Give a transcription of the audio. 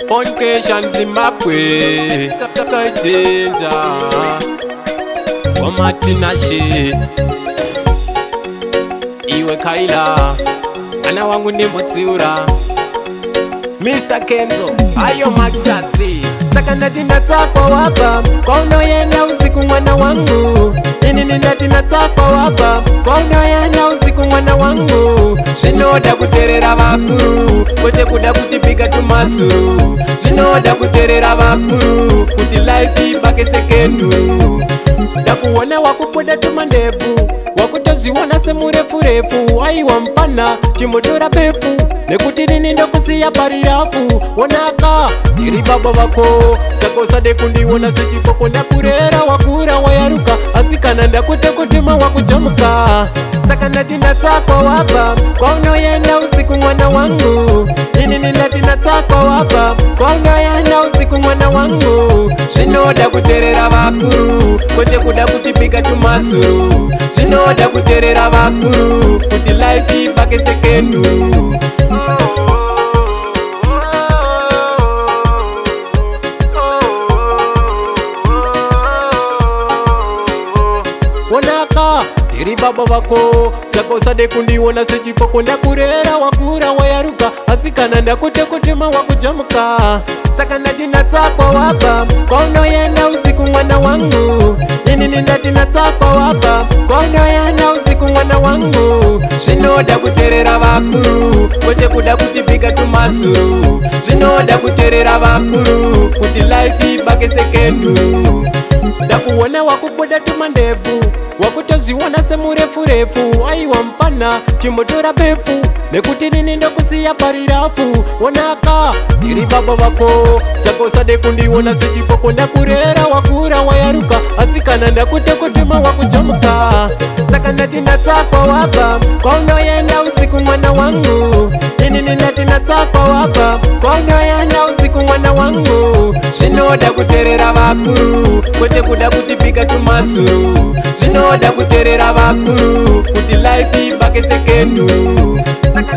Poncation Zimbabwe Kaitenja Wamatina she Iwe Kaila Ana wangu nimbotsiura Mr. Kenzo Ayo Maxasi Saka natina takwa wapa Kwa unoyenda usiku mwana wangu Nini ninatina takwa wapa Kwa unoyenda usiku mwana wangu Shinoda kuterera bakuru Kote kuda kutipiga tumasuru Shinoda kuterera bakuru Kuti life ibake sekendu Dakuwana wakupoda tumandevu Wakutoziwana semurefu refu Aiwa mpana chimotora befu Nekuti nini ndokusiya parirafu Wanaka diri baba wako Sako sade kundi wana sechipoko Ndakurera wakura wayaruka Asikana ndakute kutima wakujamuka Saka natina takwa wapa Kwa unoyenda usiku mwana wangu Nini ninatina takwa wapa Kwa unoyenda usiku mwana wangu Shinoda kuterera bakuru Kote kuda kutipiga tumasuru Shinoda kuterera bakuru Kuti life ibake sekendu Wanaka tiri baba wako Sako sade kundi wana sechipoko Ndakurera wakura wayaruka Asikana ndakute kutima wakujamuka Saka natina takwa wapa Kwa unoyenda usiku mwana wangu Nini ninatina takwa wapa Kwa unoyenda usiku mwana wangu Shinoda kuterera bakuru Kote kuda kutipiga tumasuru Shinoda kuterera bakuru Kuti life ibake sekendu Dakuwana wakupoda tumandevu Wakutoziwana semurefu refu Aiwa mpana chimotora befu Nekuti nini ndokusiya parirafu Wanaka diri baba wako Sako sade kundi wana sechipoko Ndakurera wakura wayaruka Asikana ndakute kutima wakujamuka Saka natina takwa wapa Kwa unoyenda usiku mwana wangu Nini ninatina takwa wapa Kwa unoyenda usiku mwana wangu Shinoda kuterera bakuru Kote kuda kutipiga tumasuru Shinoda kuterera bakuru Kuti life ibake sekendu Saka